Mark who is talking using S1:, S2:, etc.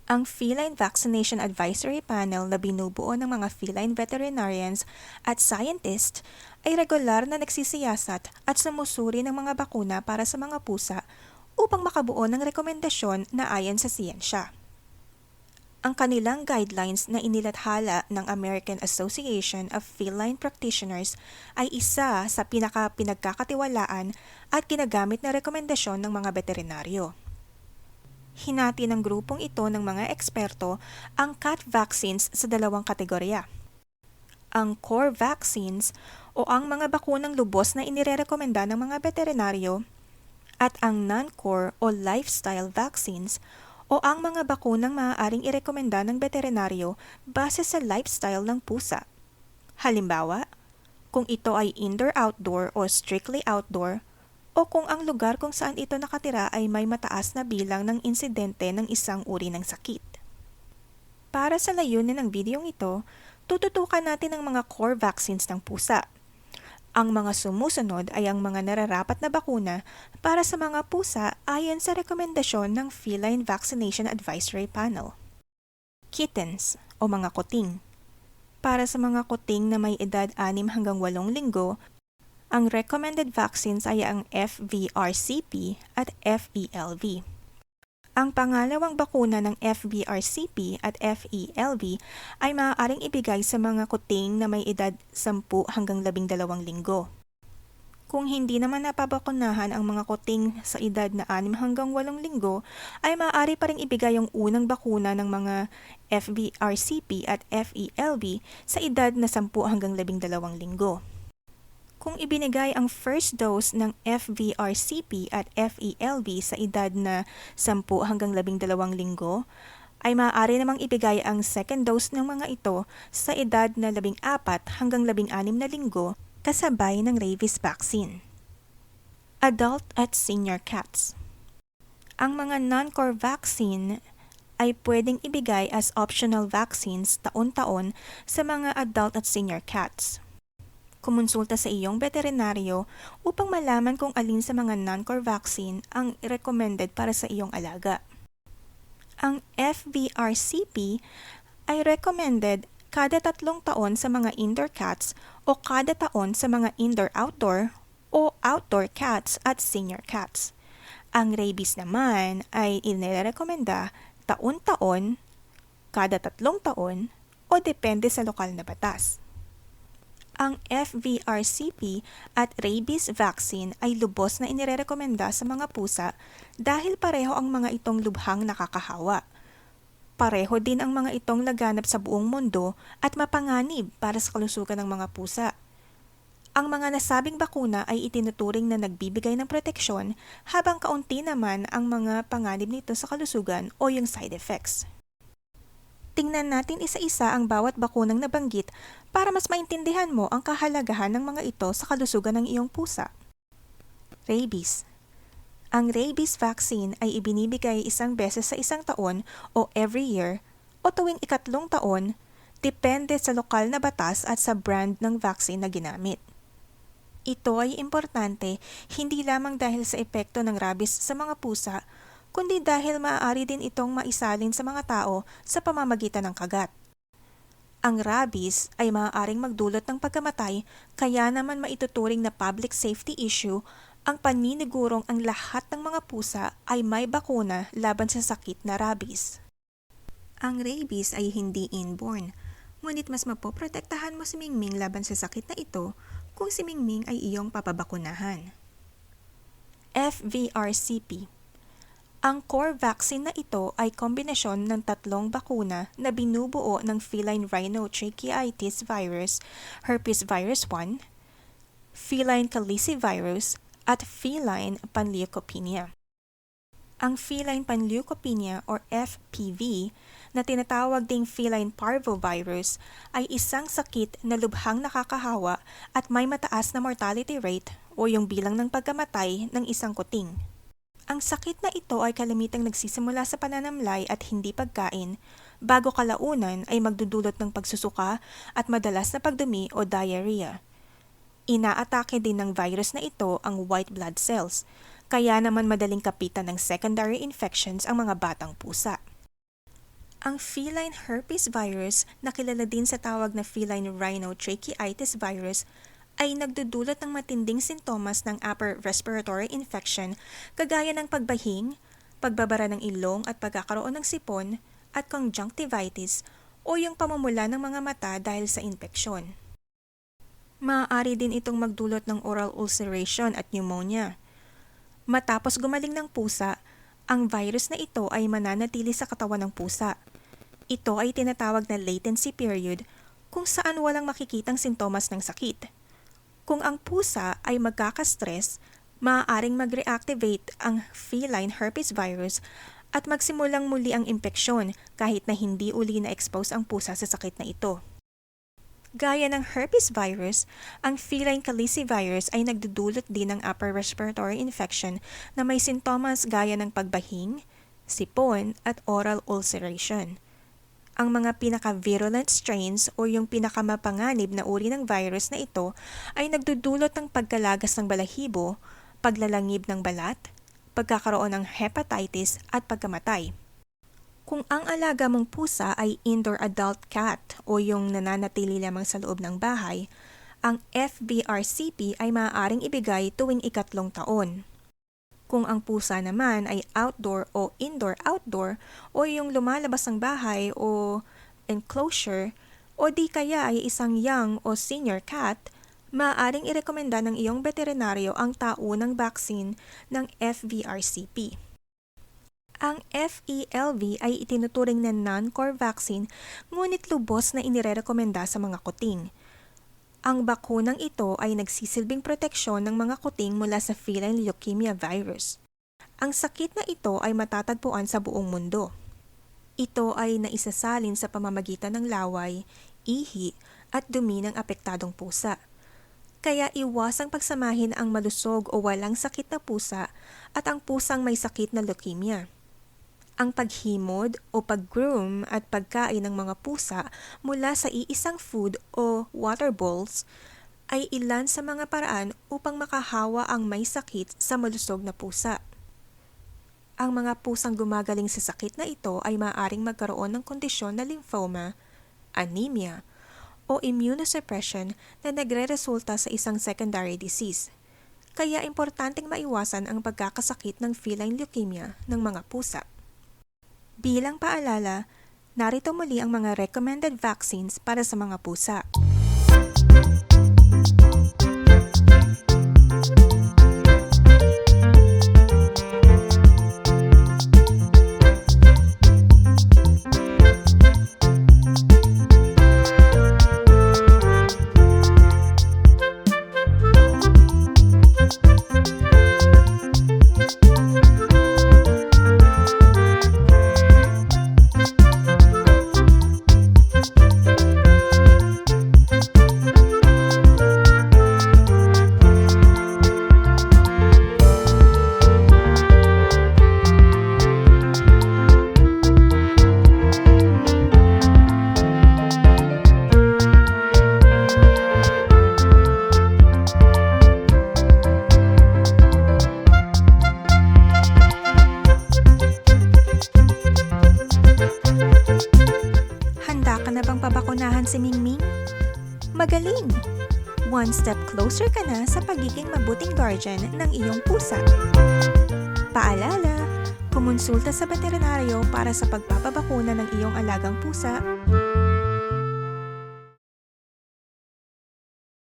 S1: Ang Feline Vaccination Advisory Panel na binubuo ng mga feline veterinarians at scientists ay regular na nagsisiyasat at sumusuri ng mga bakuna para sa mga pusa upang makabuo ng rekomendasyon na ayon sa siyensya. Ang kanilang guidelines na inilathala ng American Association of Feline Practitioners ay isa sa pinagkakatiwalaan at ginagamit na rekomendasyon ng mga veterinaryo. Hinati ng grupong ito ng mga eksperto ang cat vaccines sa dalawang kategorya. Ang core vaccines o ang mga bakunang lubos na inirerekomenda ng mga veterinaryo at ang non-core o lifestyle vaccines o ang mga bakunang maaaring irekomenda ng veterinaryo base sa lifestyle ng pusa. Halimbawa, kung ito ay indoor-outdoor o strictly outdoor, o kung ang lugar kung saan ito nakatira ay may mataas na bilang ng insidente ng isang uri ng sakit. Para sa layunin ng videong ito, tututukan natin ang mga core vaccines ng pusa. Ang mga sumusunod ay ang mga nararapat na bakuna para sa mga pusa ayon sa rekomendasyon ng Feline Vaccination Advisory Panel. Kittens o mga kuting. Para sa mga kuting na may edad 6 hanggang 8 linggo, ang recommended vaccines ay ang FVRCP at FELV. Ang pangalawang bakuna ng FVRCP at FELV ay maaaring ibigay sa mga kuting na may edad 10 hanggang 12 linggo. Kung hindi naman napabakunahan ang mga kuting sa edad na 6 hanggang 8 linggo, ay maaari pa rin ibigay ang unang bakuna ng mga FVRCP at FELV sa edad na 10 hanggang 12 linggo. Kung ibinigay ang first dose ng FVRCP at FELV sa edad na 10 hanggang 12 linggo, ay maaari namang ibigay ang second dose ng mga ito sa edad na 14 hanggang 16 na linggo kasabay ng rabies vaccine. Adult at senior cats. Ang mga non-core vaccine ay pwedeng ibigay as optional vaccines taon-taon sa mga adult at senior cats. Kumonsulta sa iyong veterinaryo upang malaman kung alin sa mga non-core vaccine ang recommended para sa iyong alaga. Ang FVRCP ay recommended kada 3 taon sa mga indoor cats o kada taon sa mga indoor-outdoor o outdoor cats at senior cats. Ang rabies naman ay inirekomenda taon-taon, kada 3 taon o depende sa lokal na batas. Ang FVRCP at rabies vaccine ay lubos na inirekomenda sa mga pusa dahil pareho ang mga itong lubhang nakakahawa. Pareho din ang mga itong laganap sa buong mundo at mapanganib para sa kalusugan ng mga pusa. Ang mga nasabing bakuna ay itinuturing na nagbibigay ng proteksyon habang kaunti naman ang mga panganib nito sa kalusugan o yung side effects. Tingnan natin isa-isa ang bawat bakunang nabanggit para mas maintindihan mo ang kahalagahan ng mga ito sa kalusugan ng iyong pusa. Rabies. Ang rabies vaccine ay ibinibigay 1 beses sa 1 taon o every year o tuwing 3 taon, depende sa lokal na batas at sa brand ng vaccine na ginamit. Ito ay importante hindi lamang dahil sa epekto ng rabies sa mga pusa, kundi dahil maaari din itong maisalin sa mga tao sa pamamagitan ng kagat. Ang rabies ay maaaring magdulot ng pagkamatay, kaya naman maituturing na public safety issue ang paninigurong ang lahat ng mga pusa ay may bakuna laban sa sakit na rabies. Ang rabies ay hindi inborn, ngunit mas mapoprotektahan mo si Mingming laban sa sakit na ito kung si Mingming ay iyong papabakunahan. FVRCP. Ang core vaccine na ito ay kombinasyon ng 3 bakuna na binubuo ng feline rhinotracheitis virus, herpes virus 1, feline calicivirus, at feline panleukopenia. Ang feline panleukopenia or FPV na tinatawag ding feline parvovirus ay isang sakit na lubhang nakakahawa at may mataas na mortality rate o yung bilang ng pagkamatay ng isang kuting. Ang sakit na ito ay kalamitang nagsisimula sa pananamlay at hindi pagkain, bago kalaunan ay magdudulot ng pagsusuka at madalas na pagdumi o diarrhea. Inaatake din ng virus na ito ang white blood cells, kaya naman madaling kapitan ng secondary infections ang mga batang pusa. Ang feline herpes virus, na kilala din sa tawag na feline rhinotracheitis virus, ay nagdudulot ng matinding sintomas ng upper respiratory infection kagaya ng pagbahing, pagbabara ng ilong at pagkakaroon ng sipon, at conjunctivitis o yung pamumula ng mga mata dahil sa infeksyon. Maaari din itong magdulot ng oral ulceration at pneumonia. Matapos gumaling ng pusa, ang virus na ito ay mananatili sa katawan ng pusa. Ito ay tinatawag na latency period kung saan walang makikitang sintomas ng sakit. Kung ang pusa ay magkakastress, maaaring mag-reactivate ang feline herpes virus at magsimulang muli ang impeksyon kahit na hindi uli na-expose ang pusa sa sakit na ito. Gaya ng herpes virus, ang feline calicivirus ay nagdudulot din ng upper respiratory infection na may sintomas gaya ng pagbahing, sipon at oral ulceration. Ang mga pinaka-virulent strains o yung pinakamapanganib na uri ng virus na ito ay nagdudulot ng pagkalagas ng balahibo, paglalangib ng balat, pagkakaroon ng hepatitis at pagkamatay. Kung ang alaga mong pusa ay indoor adult cat o yung nananatili lamang sa loob ng bahay, ang FVRCP ay maaaring ibigay tuwing 3 taon. Kung ang pusa naman ay outdoor o indoor-outdoor o yung lumalabas ng bahay o enclosure o di kaya ay isang young o senior cat, maaaring irekomenda ng iyong veterinaryo ang taunang vaccine ng FVRCP. Ang FELV ay itinuturing na non-core vaccine ngunit lubos na inirerekomenda sa mga kuting. Ang bakunang ito ay nagsisilbing proteksyon ng mga kuting mula sa feline leukemia virus. Ang sakit na ito ay matatagpuan sa buong mundo. Ito ay naisasalin sa pamamagitan ng laway, ihi at dumi ng apektadong pusa. Kaya iwasang pagsamahin ang malusog o walang sakit na pusa at ang pusang may sakit na leukemia. Ang paghimod o pag-groom at pagkain ng mga pusa mula sa iisang food o water bowls ay ilan sa mga paraan upang makahawa ang may sakit sa malusog na pusa. Ang mga pusang gumagaling sa sakit na ito ay maaaring magkaroon ng kondisyon na lymphoma, anemia, o immunosuppression na nagre-resulta sa isang secondary disease. Kaya importanteng maiwasan ang pagkakasakit ng feline leukemia ng mga pusa. Bilang paalala, narito muli ang mga recommended vaccines para sa mga pusa. Handa ka na bang pabakunahan si Mingming? Magaling! One step closer ka na sa pagiging mabuting guardian ng iyong pusa. Paalala, kumonsulta sa veterinaryo para sa pagpapabakuna ng iyong alagang pusa.